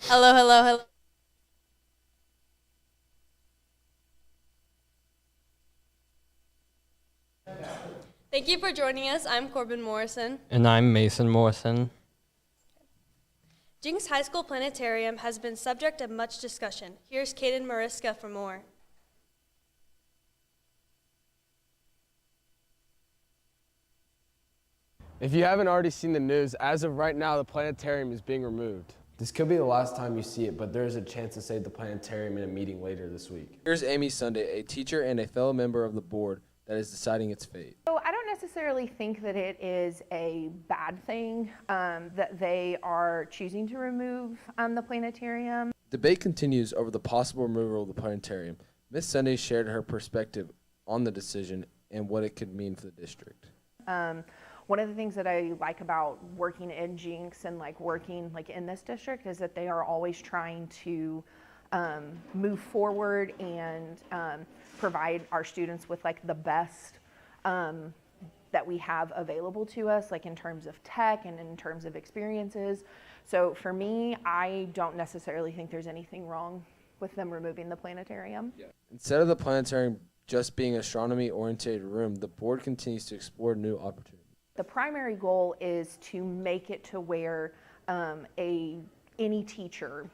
Hello, hello, hello. Thank you for joining us. I'm Corbin Morrison. And I'm Mason Morrison. Jinx High School Planetarium has been subject of much discussion. Here's Kaden Mariska for more. If you haven't already seen the news, as of right now, the planetarium is being removed. This could be the last time you see it, but there is a chance to save the planetarium in a meeting later this week. Here's Amy Sunday, a teacher and a fellow member of the board that is deciding its fate. So I don't necessarily think that it is a bad thing that they are choosing to remove the planetarium. Debate continues over the possible removal of the planetarium. Ms. Sunday shared her perspective on the decision and what it could mean for the district. One of the things that I like about working in Jinx and working in this district is that they are always trying to move forward and provide our students with the best that we have available to us, in terms of tech and in terms of experiences. So for me, I don't necessarily think there's anything wrong with them removing the planetarium. Yeah. Instead of the planetarium just being an astronomy-oriented room, the board continues to explore new opportunities. The primary goal is to make it to where any teacher,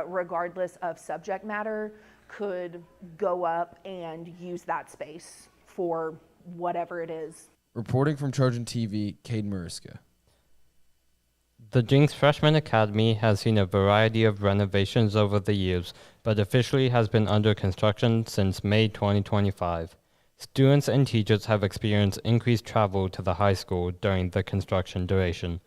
regardless of subject matter, could go up and use that space for whatever it is. Reporting from Trojan TV, Cade Mariska. The Jinx Freshman Academy has seen a variety of renovations over the years, but officially has been under construction since May 2025. Students and teachers have experienced increased travel to the high school during the construction duration.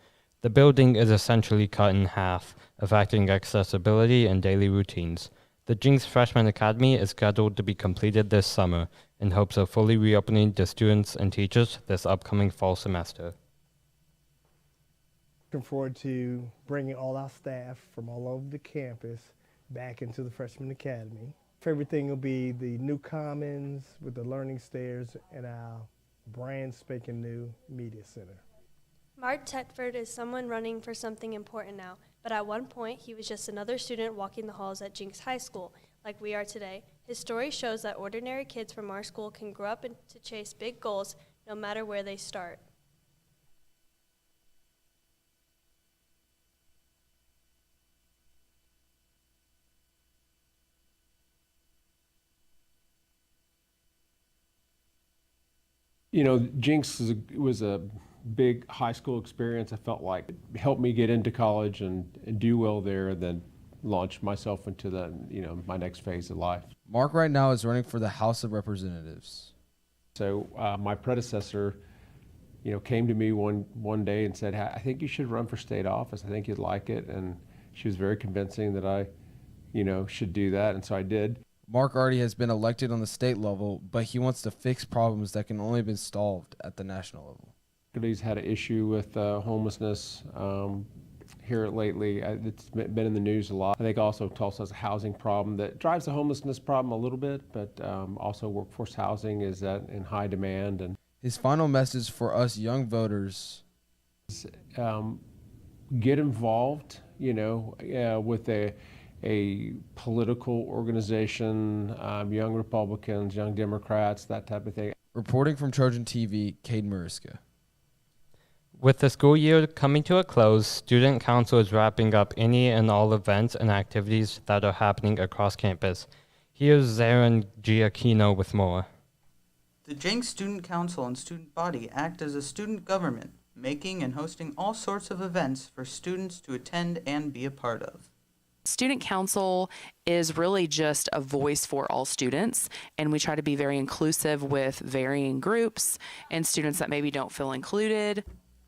The building is essentially cut in half, affecting accessibility and daily routines. The Jinx Freshman Academy is scheduled to be completed this summer in hopes of fully reopening to students and teachers this upcoming fall semester. Looking forward to bringing all our staff from all over the campus back into the Freshman Academy. Favorite thing will be the new commons with the learning stairs and our brand spanking new media center. Mark Tetford is someone running for something important now, but at one point he was just another student walking the halls at Jinx High School, like we are today. His story shows that ordinary kids from our school can grow up to chase big goals no matter where they start. You know, Jinx was a big high school experience. I felt like it helped me get into college and do well there, and then launch myself into my next phase of life. Mark right now is running for the House of Representatives. So my predecessor, came to me one day and said, I think you should run for state office. I think you'd like it. And she was very convincing that I, should do that. And so I did. Mark already has been elected on the state level, but he wants to fix problems that can only be solved at the national level. He's had an issue with homelessness here lately. It's been in the news a lot. I think also Tulsa has a housing problem that drives the homelessness problem a little bit, but also workforce housing is in high demand. And his final message for us young voters is get involved, with a political organization, young Republicans, young Democrats, that type of thing. Reporting from Trojan TV, Cade Mariska. With the school year coming to a close, Student Council is wrapping up any and all events and activities that are happening across campus. Here's Zarin Giacchino with more. The Jinx Student Council and Student Body act as a student government, making and hosting all sorts of events for students to attend and be a part of. Student Council is really just a voice for all students, and we try to be very inclusive with varying groups and students that maybe don't feel included.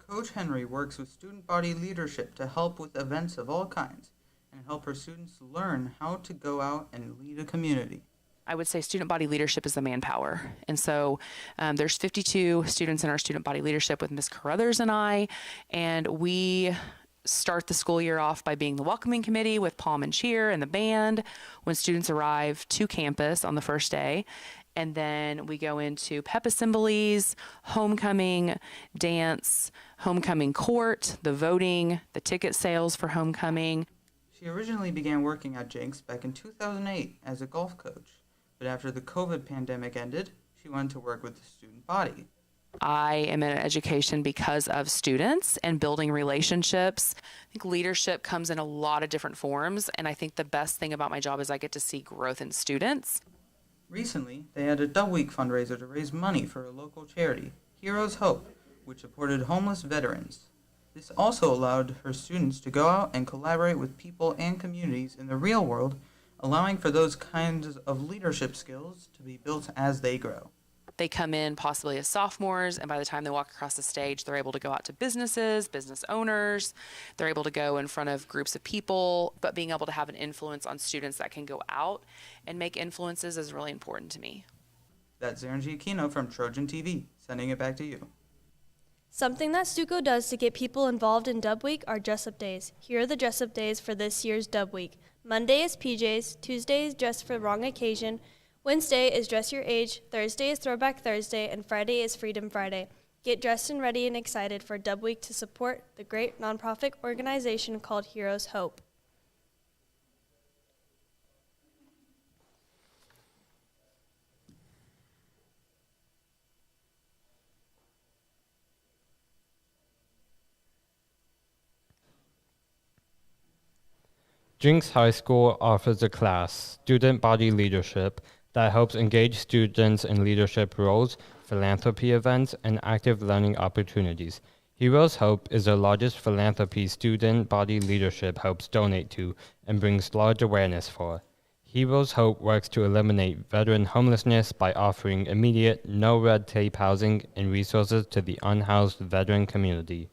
Coach Henry works with student body leadership to help with events of all kinds and help her students learn how to go out and lead a community. I would say student body leadership is the manpower. And so there's 52 students in our student body leadership with Ms. Carruthers and I, and we start the school year off by being the welcoming committee with palm and cheer and the band when students arrive to campus on the first day. And then we go into pep assemblies, homecoming, dance, homecoming court, the voting, the ticket sales for homecoming. She originally began working at Jinx back in 2008 as a golf coach, but after the COVID pandemic ended, she went to work with the student body. I am in education because of students and building relationships. I think leadership comes in a lot of different forms, and I think the best thing about my job is I get to see growth in students. Recently, they had a Dub Week fundraiser to raise money for a local charity, Heroes Hope, which supported homeless veterans. This also allowed her students to go out and collaborate with people and communities in the real world, allowing for those kinds of leadership skills to be built as they grow. They come in possibly as sophomores, and by the time they walk across the stage, they're able to go out to businesses, business owners. They're able to go in front of groups of people, but being able to have an influence on students that can go out and make influences is really important to me. That's Zarin Giacchino from Trojan TV, sending it back to you. Something that Stuco does to get people involved in Dub Week are dress-up days. Here are the dress-up days for this year's Dub Week. Monday is PJs, Tuesday is dress for wrong occasion, Wednesday is dress your age, Thursday is Throwback Thursday, and Friday is Freedom Friday. Get dressed and ready and excited for Dub Week to support the great nonprofit organization called Heroes Hope. Jinx High School offers a class, Student Body Leadership, that helps engage students in leadership roles, philanthropy events, and active learning opportunities. Heroes Hope is the largest philanthropy student body leadership helps donate to and brings large awareness for. Heroes Hope works to eliminate veteran homelessness by offering immediate, no red tape housing and resources to the unhoused veteran community.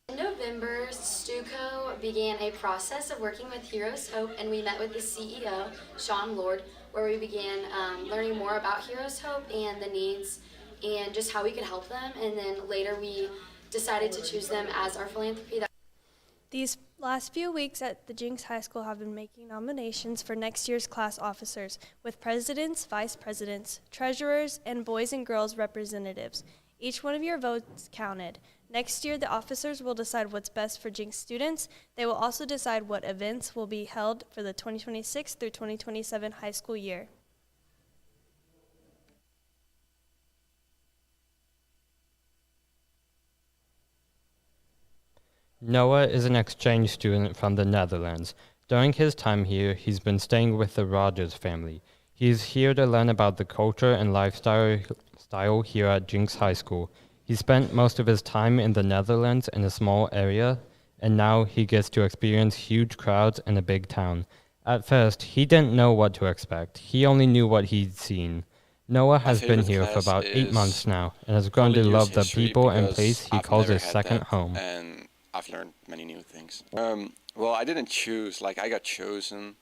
In November, Stuco began a process of working with Heroes Hope, and we met with the CEO, Sean Lord, where we began learning more about Heroes Hope and the needs and just how we could help them. And then later we decided to choose them as our philanthropy. These last few weeks at the Jinx High School have been making nominations for next year's class officers, with presidents, vice presidents, treasurers, and boys and girls representatives. Each one of your votes counted. Next year, the officers will decide what's best for Jinx students. They will also decide what events will be held for the 2026 through 2027 high school year. Noah is an exchange student from the Netherlands. During his time here, he's been staying with the Rogers family. He is here to learn about the culture and lifestyle here at Jinx High School. He spent most of his time in the Netherlands in a small area, and now he gets to experience huge crowds in a big town. At first, he didn't know what to expect. He only knew what he'd seen. Noah has been here for about 8 months now, and has grown to love the people and place he calls his second home. And I've learned many new things. Well, I didn't choose, I got chosen.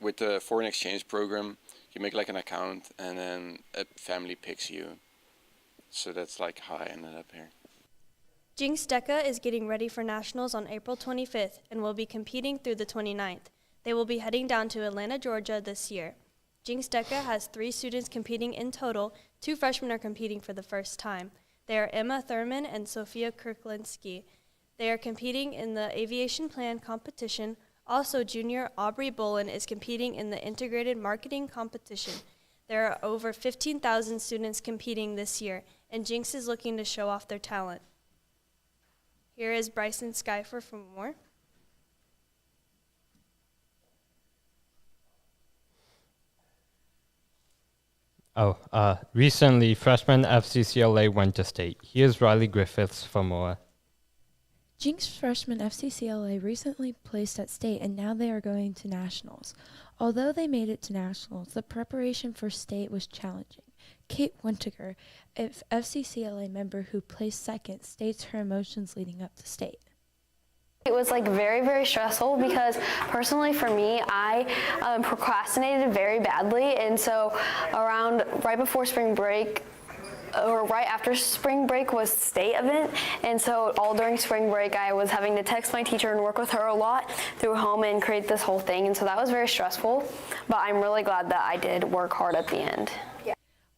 With the foreign exchange program, you make an account and then a family picks you. So that's how I ended up here. Jinx DECA is getting ready for nationals on April 25th and will be competing through the 29th. They will be heading down to Atlanta, Georgia this year. Jinx DECA has 3 students competing in total. 2 freshmen are competing for the first time. They are Emma Thurman and Sophia Kirklinski. They are competing in the aviation plan competition. Also, junior Aubrey Bolin is competing in the integrated marketing competition. There are over 15,000 students competing this year, and Jinx is looking to show off their talent. Here is Bryson Skyfer for more. Recently, freshman FCCLA went to state. Here's Riley Griffiths for more. Jinx freshman FCCLA recently placed at state, and now they are going to nationals. Although they made it to nationals, the preparation for state was challenging. Kate Wintiger, a FCCLA member who placed second, states her emotions leading up to state. It was very, very stressful because personally for me, I procrastinated very badly, and so right before spring break, or right after spring break was state event, and so all during spring break I was having to text my teacher and work with her a lot through home and create this whole thing, and so that was very stressful, but I'm really glad that I did work hard at the end.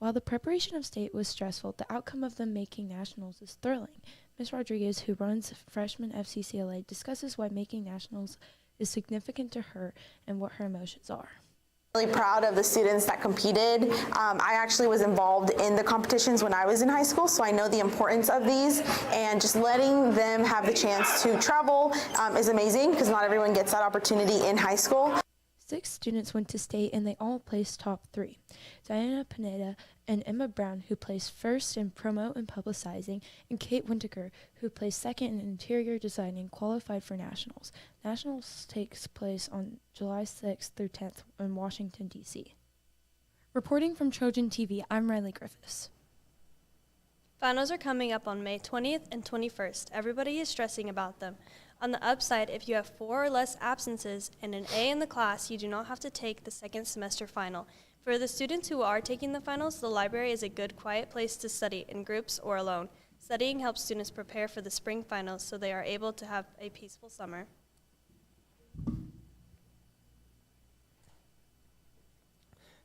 While the preparation of state was stressful, the outcome of them making nationals is thrilling. Ms. Rodriguez, who runs Freshman FCCLA, discusses why making nationals is significant to her and what her emotions are. Really proud of the students that competed. I actually was involved in the competitions when I was in high school, so I know the importance of these, and just letting them have the chance to travel is amazing because not everyone gets that opportunity in high school. 6 students went to state and they all placed top 3. Diana Pineda and Emma Brown, who placed first in promo and publicizing, and Kate Wintaker, who placed second in interior designing, qualified for nationals. Nationals takes place on July 6th through 10th in Washington, D.C. Reporting from Trojan TV, I'm Riley Griffiths. Finals are coming up on May 20th and 21st. Everybody is stressing about them. On the upside, if you have 4 or less absences and an A in the class, you do not have to take the second semester final. For the students who are taking the finals, the library is a good, quiet place to study in groups or alone. Studying helps students prepare for the spring finals so they are able to have a peaceful summer.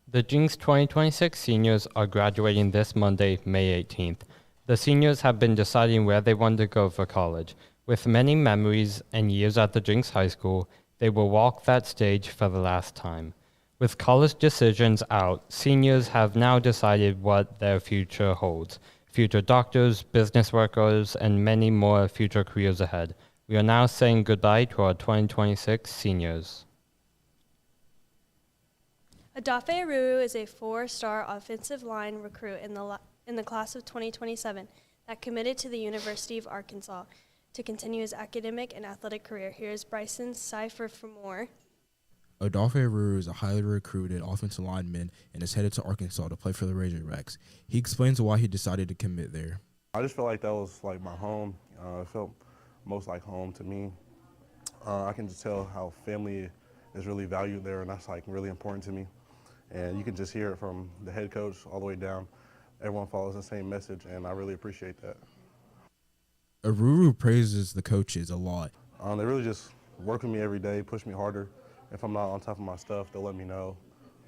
The Jinx 2026 seniors are graduating this Monday, May 18th. The seniors have been deciding where they want to go for college. With many memories and years at the Jinx High School, they will walk that stage for the last time. With college decisions out, seniors have now decided what their future holds. Future doctors, business workers, and many more future careers ahead. We are now saying goodbye to our 2026 seniors. Adafe Aruru is a 4-star offensive line recruit in the class of 2027 that committed to the University of Arkansas to continue his academic and athletic career. Here's Bryson Cipher for more. Adafe Aruru is a highly recruited offensive lineman and is headed to Arkansas to play for the Razorbacks. He explains why he decided to commit there. I just felt like that was like my home. It felt most like home to me. I can just tell how family is really valued there, and that's like really important to me. And you can just hear it from the head coach all the way down. Everyone follows the same message, and I really appreciate that. Aruru praises the coaches a lot. They really just work with me every day, push me harder. If I'm not on top of my stuff, they'll let me know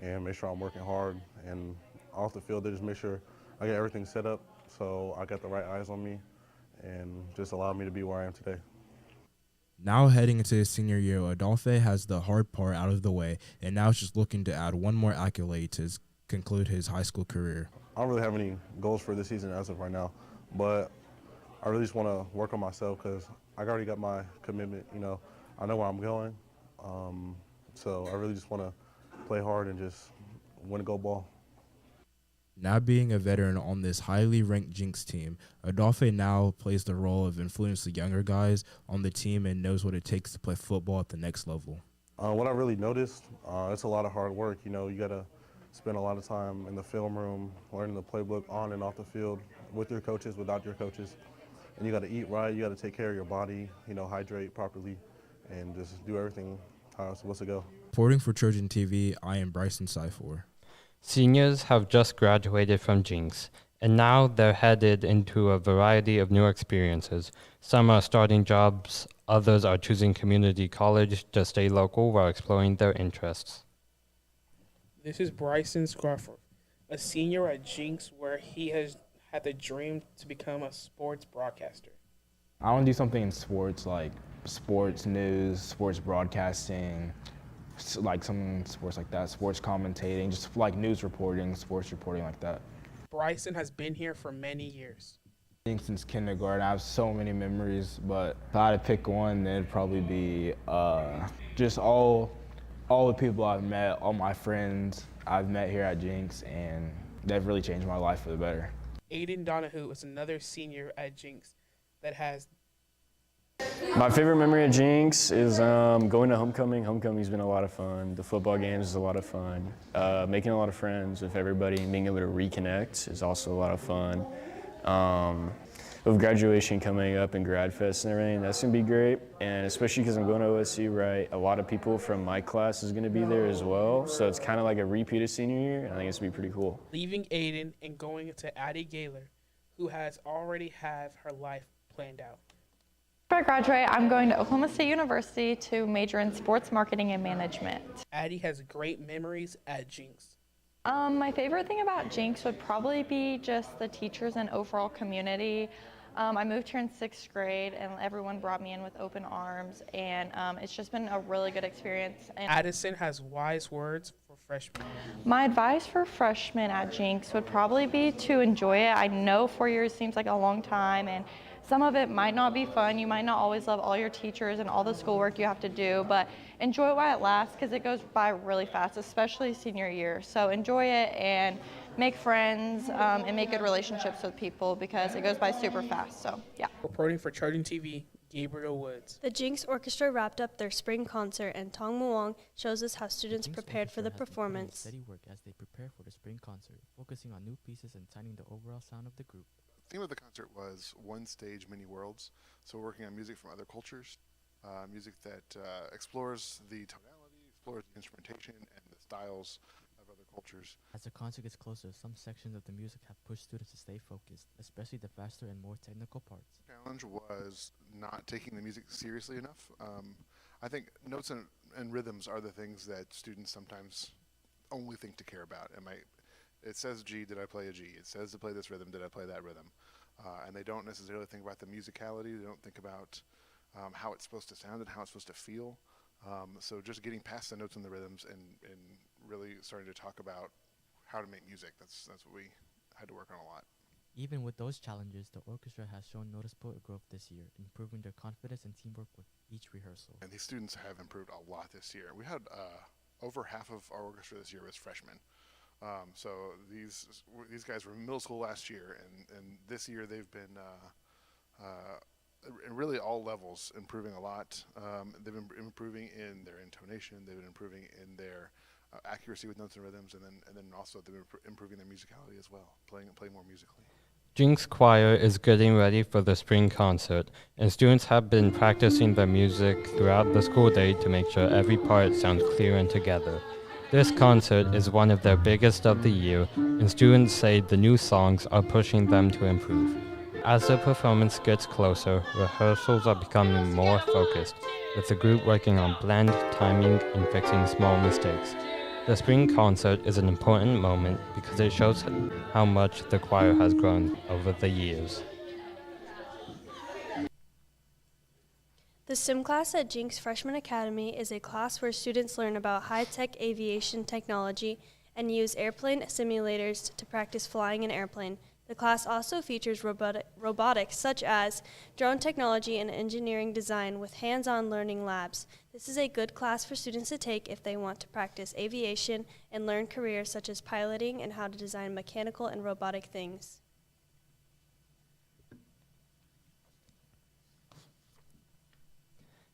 and make sure I'm working hard. And off the field, they just make sure I get everything set up so I got the right eyes on me and just allow me to be where I am today. Now heading into his senior year, Adafe has the hard part out of the way, and now is just looking to add one more accolade to conclude his high school career. I don't really have any goals for this season as of right now, but I really just want to work on myself because I already got my commitment. You know, I know where I'm going, so I really just want to play hard and just win a gold ball. Now being a veteran on this highly ranked Jinx team, Adafe now plays the role of influencing the younger guys on the team and knows what it takes to play football at the next level. What I really noticed, it's a lot of hard work. You know, you got to spend a lot of time in the film room, learning the playbook on and off the field, with your coaches, without your coaches. And you got to eat right, you got to take care of your body, you know, hydrate properly, and just do everything how it's supposed to go. Reporting for Trojan TV, I am Bryson Cyfor. Seniors have just graduated from Jinx, and now they're headed into a variety of new experiences. Some are starting jobs, others are choosing community college to stay local while exploring their interests. This is Bryson Scarford, a senior at Jinx, where he has had the dream to become a sports broadcaster. I want to do something in sports, like sports news, sports broadcasting, like some sports like that, sports commentating, just like news reporting, sports reporting like that. Bryson has been here for many years. I think since kindergarten, I have so many memories, but if I had to pick one, then it'd probably be just all the people I've met, all my friends I've met here at Jinx, and they've really changed my life for the better. Aiden Donahue is another senior at Jinx that has. My favorite memory at Jinx is going to homecoming. Homecoming's been a lot of fun. The football games is a lot of fun. Making a lot of friends with everybody and being able to reconnect is also a lot of fun. With graduation coming up and Grad Fest and everything, that's going to be great. And especially because I'm going to OSU, right, a lot of people from my class is going to be there as well. So it's kind of like a repeat of senior year, and I think it's going to be pretty cool. Leaving Aiden and going to Addie Gaylor, who has already have her life planned out. After I graduate, I'm going to Oklahoma State University to major in sports marketing and management. Addie has great memories at Jinx. My favorite thing about Jinx would probably be just the teachers and overall community. I moved here in 6th grade and everyone brought me in with open arms, and it's just been a really good experience. And Addison has wise words for freshmen. my advice for freshmen at Jinx would probably be to enjoy it. I know 4 years seems like a long time, and some of it might not be fun. You might not always love all your teachers and all the schoolwork you have to do, but enjoy it while it lasts because it goes by really fast, especially senior year. So enjoy it and make friends and make good relationships with people because it goes by super fast. So yeah. Reporting for Trojan TV, Gabriel Woods. The Jinx Orchestra wrapped up their spring concert, and Tong Muong shows us how students prepared for the performance. Steady work as they prepare for the spring concert, focusing on new pieces and tightening the overall sound of the group. The theme of the concert was One Stage, Many Worlds. So we're working on music from other cultures, music that explores the tonality, explores the instrumentation and the styles of other cultures. As the concert gets closer, some sections of the music have pushed students to stay focused, especially the faster and more technical parts. The challenge was not taking the music seriously enough. I think notes and rhythms are the things that students sometimes only think to care about. It says G, did I play a G? It says to play this rhythm, did I play that rhythm? And they don't necessarily think about the musicality. They don't think about how it's supposed to sound and how it's supposed to feel. So just getting past the notes and the rhythms and really starting to talk about how to make music, that's what we had to work on a lot. Even with those challenges, the orchestra has shown noticeable growth this year, improving their confidence and teamwork with each rehearsal. And these students have improved a lot this year. We had over half of our orchestra this year was freshmen. So these guys were in middle school last year, and this year they've been really all levels improving a lot. They've been improving in their intonation. They've been improving in their accuracy with notes and rhythms, and then also they've been improving their musicality as well, playing more musically. Jinx Choir is getting ready for the spring concert, and students have been practicing their music throughout the school day to make sure every part sounds clear and together. This concert is one of their biggest of the year, and students say the new songs are pushing them to improve. As the performance gets closer, rehearsals are becoming more focused, with the group working on blend, timing, and fixing small mistakes. The spring concert is an important moment because it shows how much the choir has grown over the years. The STEM class at Jinx Freshman Academy is a class where students learn about high-tech aviation technology and use airplane simulators to practice flying an airplane. The class also features robotics such as drone technology and engineering design with hands-on learning labs. This is a good class for students to take if they want to practice aviation and learn careers such as piloting and how to design mechanical and robotic things.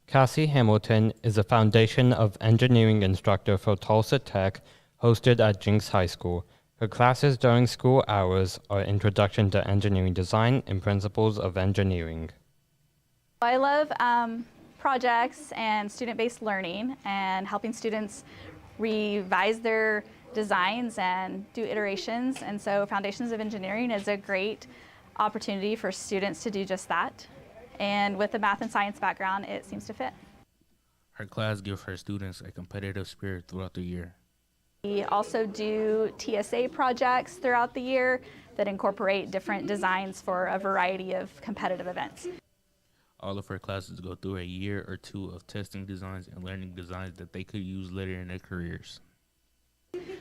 Cassie Hamilton is a Foundation of Engineering instructor for Tulsa Tech, hosted at Jinx High School. Her classes during school hours are Introduction to Engineering Design and Principles of Engineering. I love projects and student-based learning and helping students revise their designs and do iterations. And so Foundations of Engineering is a great opportunity for students to do just that. And with the math and science background, it seems to fit. Her class gives her students a competitive spirit throughout the year. We also do TSA projects throughout the year that incorporate different designs for a variety of competitive events. All of her classes go through a year or two of testing designs and learning designs that they could use later in their careers.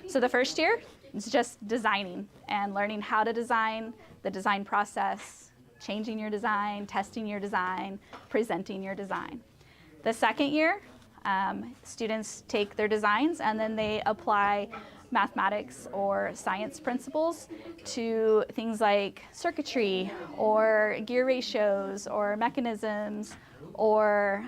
So the first year is just designing and learning how to design, the design process, changing your design, testing your design, presenting your design. The second year, students take their designs and then they apply mathematics or science principles to things like circuitry or gear ratios or mechanisms or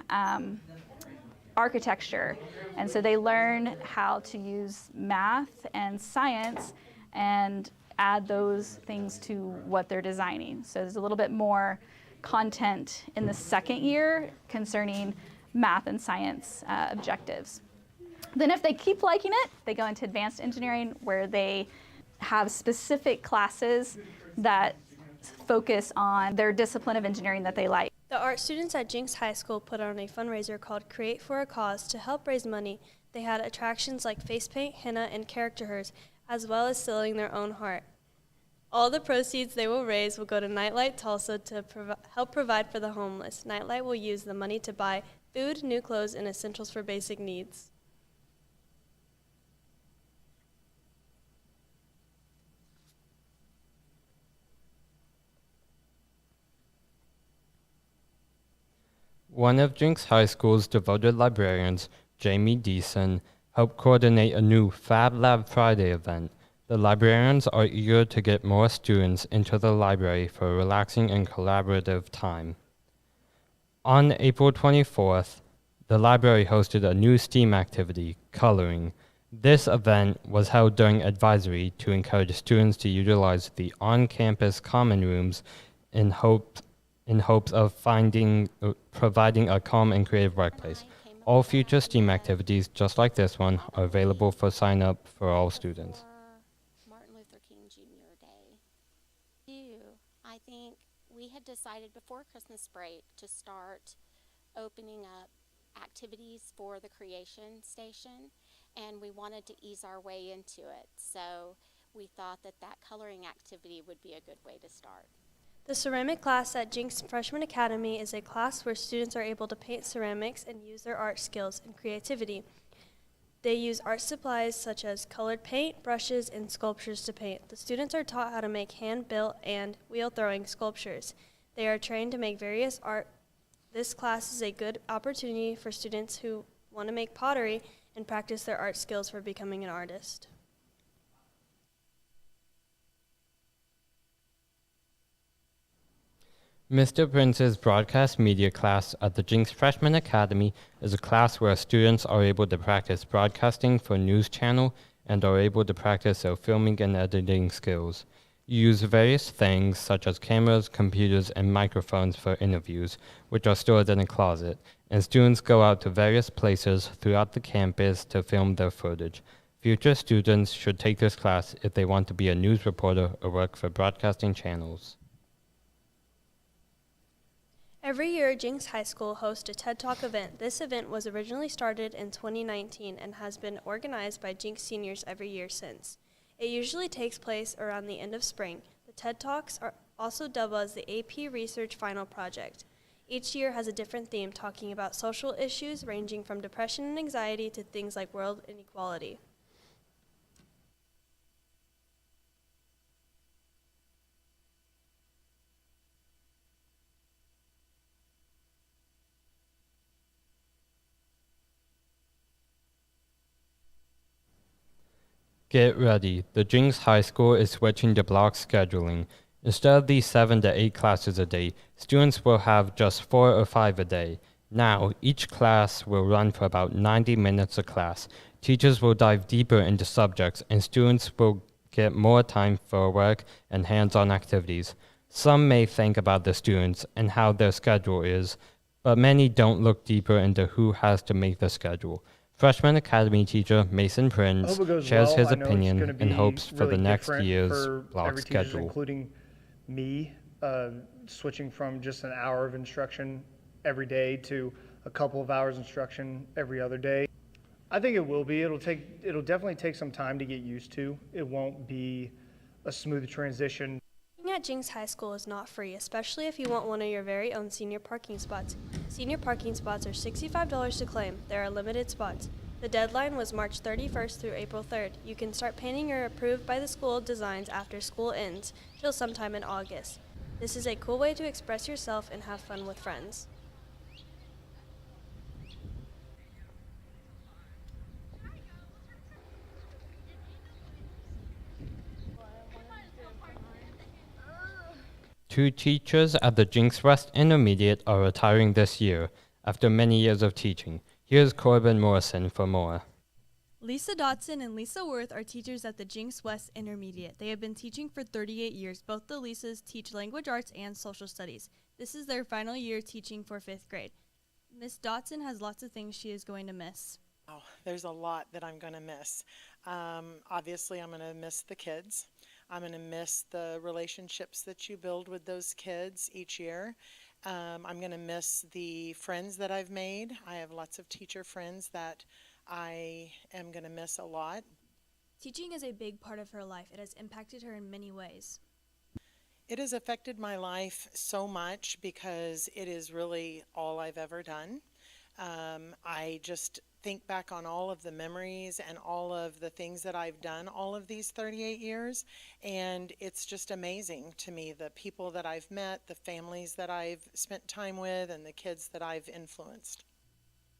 architecture. And so they learn how to use math and science and add those things to what they're designing. So there's a little bit more content in the second year concerning math and science objectives. Then if they keep liking it, they go into advanced engineering where they have specific classes that focus on their discipline of engineering that they like. The art students at Jinx High School put on a fundraiser called Create for a Cause to help raise money. They had attractions like face paint, henna, and character hers, as well as selling their own heart. All the proceeds they will raise will go to Nightlight Tulsa to help provide for the homeless. Nightlight will use the money to buy food, new clothes, and essentials for basic needs. One of Jinx High School's devoted librarians, Jamie Deason, helped coordinate a new Fab Lab Friday event. The librarians are eager to get more students into the library for a relaxing and collaborative time. On April 24th, the library hosted a new STEAM activity, coloring. This event was held during advisory to encourage students to utilize the on-campus common rooms in hopes of providing a calm and creative workplace. All future STEAM activities, just like this one, are available for sign up for all students. Martin Luther King Jr. Day. I think we had decided before Christmas break to start opening up activities for the Creation Station, and we wanted to ease our way into it. So we thought that coloring activity would be a good way to start. The ceramic class at Jinx Freshman Academy is a class where students are able to paint ceramics and use their art skills and creativity. They use art supplies such as colored paint, brushes, and sculptures to paint. The students are taught how to make hand-built and wheel-throwing sculptures. They are trained to make various art. This class is a good opportunity for students who want to make pottery and practice their art skills for becoming an artist. Mr. Prince's broadcast media class at the Jinx Freshman Academy is a class where students are able to practice broadcasting for news channel and are able to practice their filming and editing skills. You use various things such as cameras, computers, and microphones for interviews, which are stored in a closet, and students go out to various places throughout the campus to film their footage. Future students should take this class if they want to be a news reporter or work for broadcasting channels. Every year, Jinx High School hosts a TED Talk event. This event was originally started in 2019 and has been organized by Jinx seniors every year since. It usually takes place around the end of spring. The TED Talks are also dubbed as the AP Research Final Project. Each year has a different theme, talking about social issues ranging from depression and anxiety to things like world inequality. Get ready, the Jinx High School is switching to block scheduling. Instead of these 7 to 8 classes a day, students will have just 4 or 5 a day. Now, each class will run for about 90 minutes a class. Teachers will dive deeper into subjects, and students will get more time for work and hands-on activities. Some may think about the students and how their schedule is, but many don't look deeper into who has to make the schedule. Freshman Academy teacher Mason Prince shares his opinion and hopes for the next year's block schedule. Including me, switching from just an hour of instruction every day to a couple of hours instruction every other day. I think it will be. It'll definitely take some time to get used to. It won't be a smooth transition. Parking at Jinx High School is not free, especially if you want one of your very own senior parking spots. Senior parking spots are $65 to claim. There are limited spots. The deadline was March 31st through April 3rd. You can start painting your approved by the school designs after school ends, till sometime in August. This is a cool way to express yourself and have fun with friends. Two teachers at the Jinx West Intermediate are retiring this year after many years of teaching. Here's Corbin Morrison for more. Lisa Dotson and Lisa Worth are teachers at the Jinx West Intermediate. They have been teaching for 38 years. Both the Lisas teach language arts and social studies. This is their final year teaching for 5th grade. Miss Dotson has lots of things she is going to miss. Oh, there's a lot that I'm going to miss. Obviously, I'm going to miss the kids. I'm going to miss the relationships that you build with those kids each year. I'm going to miss the friends that I've made. I have lots of teacher friends that I am going to miss a lot. Teaching is a big part of her life. It has impacted her in many ways. It has affected my life so much because it is really all I've ever done. I just think back on all of the memories and all of the things that I've done all of these 38 years, and it's just amazing to me, the people that I've met, the families that I've spent time with, and the kids that I've influenced.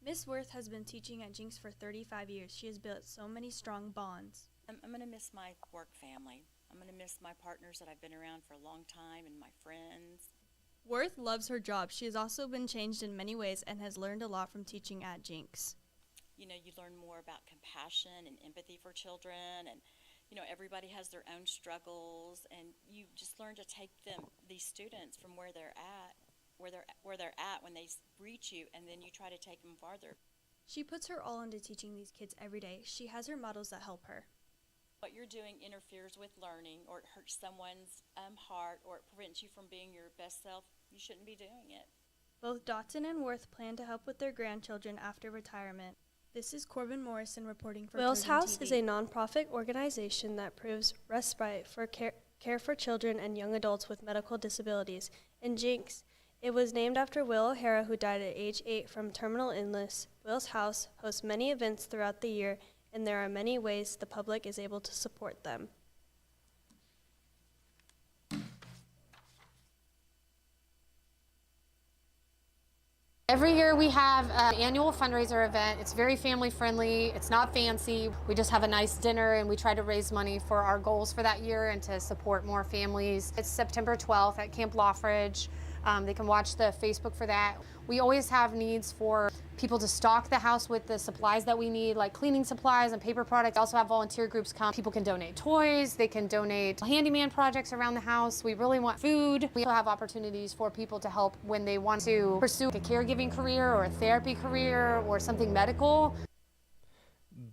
Miss Worth has been teaching at Jinx for 35 years. She has built so many strong bonds. I'm going to miss my work family. I'm going to miss my partners that I've been around for a long time and my friends. Worth loves her job. She has also been changed in many ways and has learned a lot from teaching at Jinx. You know, you learn more about compassion and empathy for children, and you know, everybody has their own struggles, and you just learn to take these students from where they're at when they reach you, and then you try to take them farther. She puts her all into teaching these kids every day. She has her models that help her. What you're doing interferes with learning, or it hurts someone's heart, or it prevents you from being your best self, you shouldn't be doing it. Both Dotson and Worth plan to help with their grandchildren after retirement. This is Corbin Morrison reporting for Will's Trojan House TV. is a nonprofit organization that provides respite for care for children and young adults with medical disabilities. In Jinx, it was named after Will O'Hara, who died at age 8 from terminal illness. Will's House hosts many events throughout the year, and there are many ways the public is able to support them. Every year we have an annual fundraiser event. It's very family friendly. It's not fancy. We just have a nice dinner and we try to raise money for our goals for that year and to support more families. It's September 12th at Camp Lawfridge. They can watch the Facebook for that. We always have needs for people to stock the house with the supplies that we need, like cleaning supplies and paper products. We also have volunteer groups come. People can donate toys, they can donate handyman projects around the house. We really want food. We also have opportunities for people to help when they want to pursue a caregiving career or a therapy career or something medical.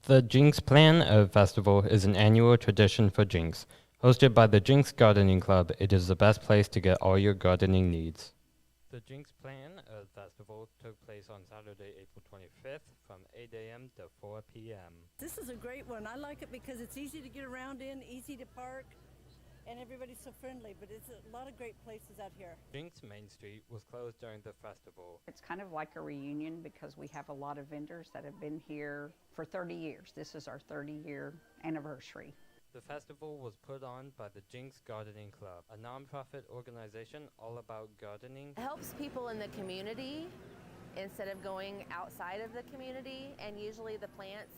The Jinx Plan Festival is an annual tradition for Jinx. Hosted by the Jinx Gardening Club, it is the best place to get all your gardening needs. The Jinx Plan Festival took place on Saturday, April 25th from 8 a.m. to 4 p.m. This is a great one. I like it because it's easy to get around in, easy to park, and everybody's so friendly, but it's a lot of great places out here. Jinx Main Street was closed during the festival. It's kind of like a reunion because we have a lot of vendors that have been here for 30 years. This is our 30-year anniversary. The festival was put on by the Jinx Gardening Club, a nonprofit organization all about gardening. It helps people in the community instead of going outside of the community, and usually the plants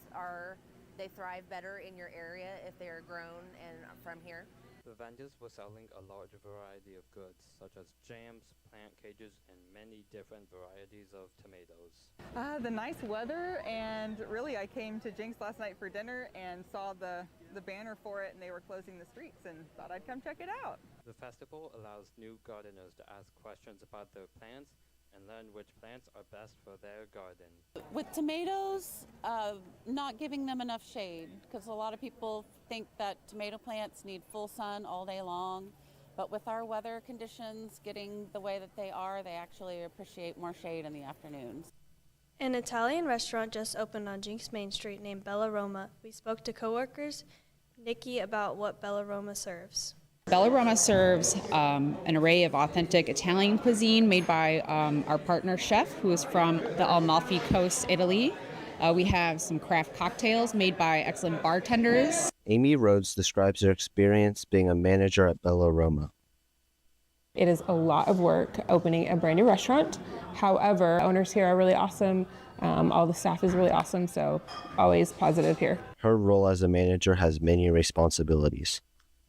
they thrive better in your area if they're grown and from here. The vendors were selling a large variety of goods, such as jams, plant cages, and many different varieties of tomatoes. The nice weather, and really I came to Jinx last night for dinner and saw the banner for it, and they were closing the streets and thought I'd come check it out. The festival allows new gardeners to ask questions about their plants and learn which plants are best for their garden. With tomatoes, not giving them enough shade, because a lot of people think that tomato plants need full sun all day long, but with our weather conditions getting the way that they are, they actually appreciate more shade in the afternoons. An Italian restaurant just opened on Jinx Main Street named Bella Roma. We spoke to coworkers, Nikki, about what Bella Roma serves. Bella Roma serves an array of authentic Italian cuisine made by our partner chef, who is from the Amalfi Coast, Italy. We have some craft cocktails made by excellent bartenders. Amy Rhodes describes her experience being a manager at Bella Roma. It is a lot of work opening a brand new restaurant. However, owners here are really awesome. All the staff is really awesome, so always positive here. Her role as a manager has many responsibilities.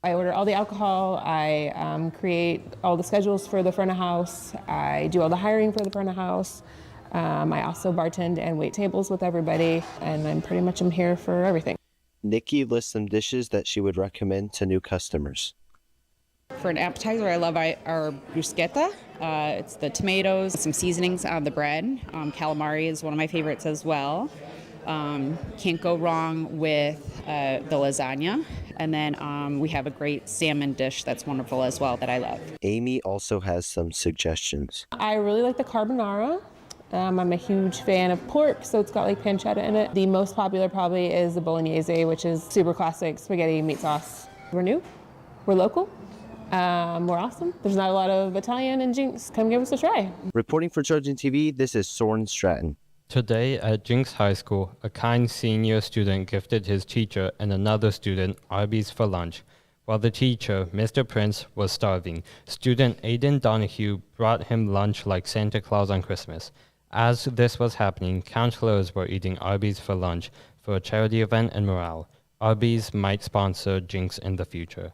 I order all the alcohol, I create all the schedules for the front of house, I do all the hiring for the front of house. I also bartend and wait tables with everybody, and I'm pretty much here for everything. Nikki lists some dishes that she would recommend to new customers. For an appetizer, I love our bruschetta. It's the tomatoes, some seasonings on the bread. Calamari is one of my favorites as well. Can't go wrong with the lasagna. And then we have a great salmon dish that's wonderful as well that I love. Amy also has some suggestions. I really like the carbonara. I'm a huge fan of pork, so it's got like pancetta in it. The most popular probably is the bolognese, which is super classic spaghetti meat sauce. We're new, we're local, we're awesome. There's not a lot of Italian in Jinx. Come give us a try. Reporting for Trojan TV, this is Soren Stratton. Today at Jinx High School, a kind senior student gifted his teacher and another student Arby's for lunch. While the teacher, Mr. Prince, was starving, student Aiden Donahue brought him lunch like Santa Claus on Christmas. As this was happening, counselors were eating Arby's for lunch for a charity event and morale. Arby's might sponsor Jinx in the future.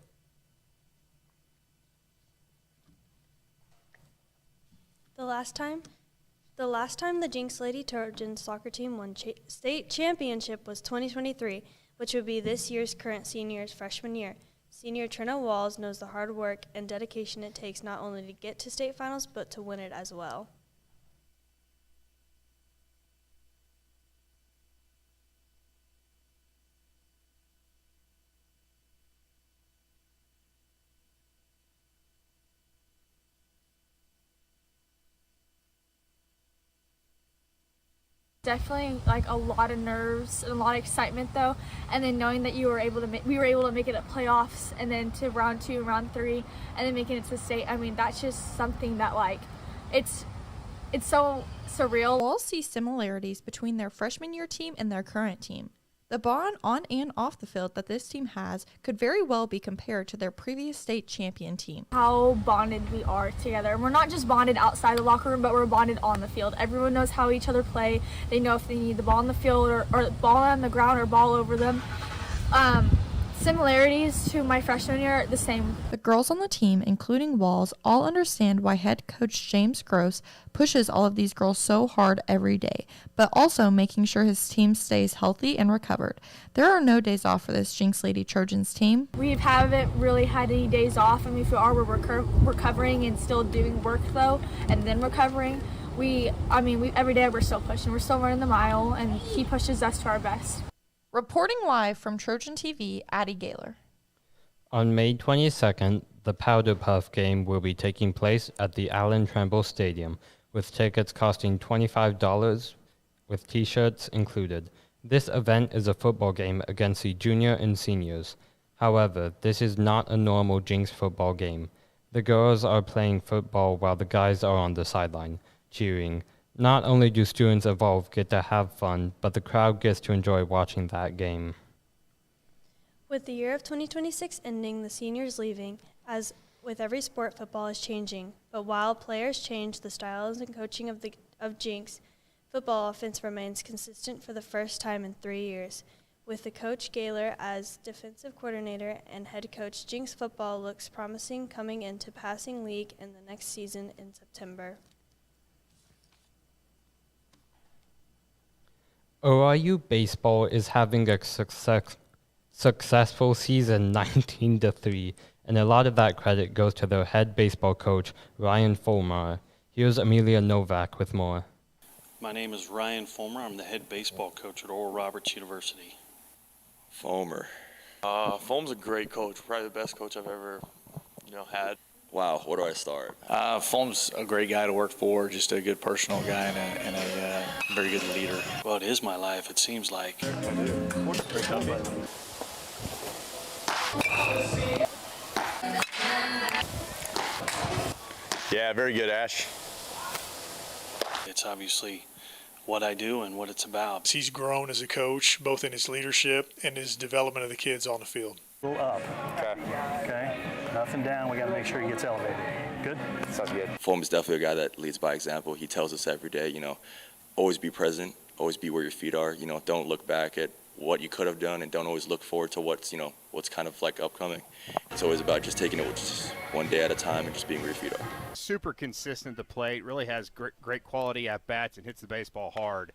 The last time the Jinx Lady Trojans soccer team won state championship was 2023, which would be this year's current senior's freshman year. Senior Trina Walls knows the hard work and dedication it takes not only to get to state finals, but to win it as well. Definitely like a lot of nerves and a lot of excitement though, and then knowing that we were able to make it at playoffs and then to round 2 and round 3 and then making it to state. I mean, that's just something that like it's so surreal. Walls see similarities between their freshman year team and their current team. The bond on and off the field that this team has could very well be compared to their previous state champion team. How bonded we are together. We're not just bonded outside the locker room, but we're bonded on the field. Everyone knows how each other play. They know if they need the ball on the field or ball on the ground or ball over them. Similarities to my freshman year are the same. The girls on the team, including Walls, all understand why head coach James Gross pushes all of these girls so hard every day, but also making sure his team stays healthy and recovered. There are no days off for this Jinx Lady Trojans team. We haven't really had any days off, and if we are, we're recovering and still doing work though, and then recovering. Every day we're still pushing. We're still running the mile, and he pushes us to our best. Reporting live from Trojan TV, Addie Gaylor. On May 22nd, the Powder Puff game will be taking place at the Allen Tremble Stadium, with tickets costing $25 with t-shirts included. This event is a football game against the junior and seniors. However, this is not a normal Jinx football game. The girls are playing football while the guys are on the sideline, cheering. Not only do students involved get to have fun, but the crowd gets to enjoy watching that game. With the year of 2026 ending, the seniors leaving, as with every sport, football is changing. But while players change, the styles and coaching of Jinx football offense remains consistent for the first time in 3 years. With the coach Gaylor as defensive coordinator and head coach, Jinx football looks promising coming into passing league in the next season in September. ORU baseball is having a successful season 19-3, and a lot of that credit goes to their head baseball coach, Ryan Fulmer. Here's Amelia Novak with more. My name is Ryan Fulmer. I'm the head baseball coach at Oral Roberts University. Fulmer. Fulmer's a great coach, probably the best coach I've ever had. Wow, where do I start? Fulmer's a great guy to work for, just a good personal guy and a very good leader. Well, it is my life, it seems like. Yeah, very good, Ash. It's obviously what I do and what it's about. He's grown as a coach, both in his leadership and his development of the kids on the field. Go up. Okay. Nothing down. We got to make sure he gets elevated. Good? Sounds good. Fulmer's definitely a guy that leads by example. He tells us every day, always be present, always be where your feet are. Don't look back at what you could have done and don't always look forward to what's kind of like upcoming. It's always about just taking it just one day at a time and just being where your feet are. Super consistent at the plate, really has great quality at bats and hits the baseball hard.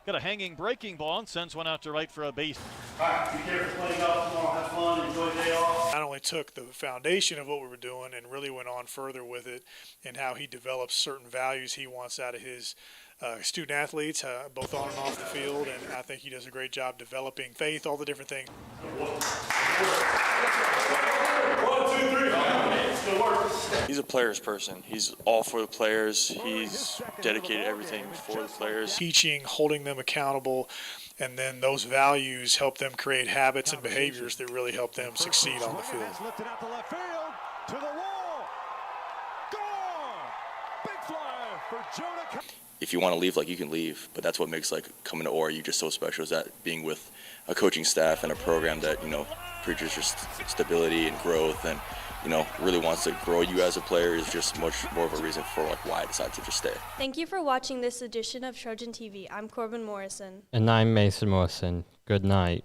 Got a hanging breaking ball and sends one out to right for a base. All right, be careful playing golf tomorrow. Have fun. Enjoy the day off. Not only took the foundation of what we were doing and really went on further with it and how he develops certain values he wants out of his student athletes, both on and off the field, and I think he does a great job developing faith, all the different things. 1, 2, 3. He's a player's person. He's all for the players. He's dedicated everything for the players. Teaching, holding them accountable, and then those values help them create habits and behaviors that really help them succeed on the field. Lifted out to left field, to the wall. Gone! Big fly for Jonah. If you want to leave, like, you can leave, but that's what makes, like, coming to ORU just so special, is that being with a coaching staff and a program that, you know, preaches just stability and growth and, you know, really wants to grow you as a player is just much more of a reason for, like, why I decided to just stay. Thank you for watching this edition of Trojan TV. I'm Corbin Morrison. And I'm Mason Morrison. Good night.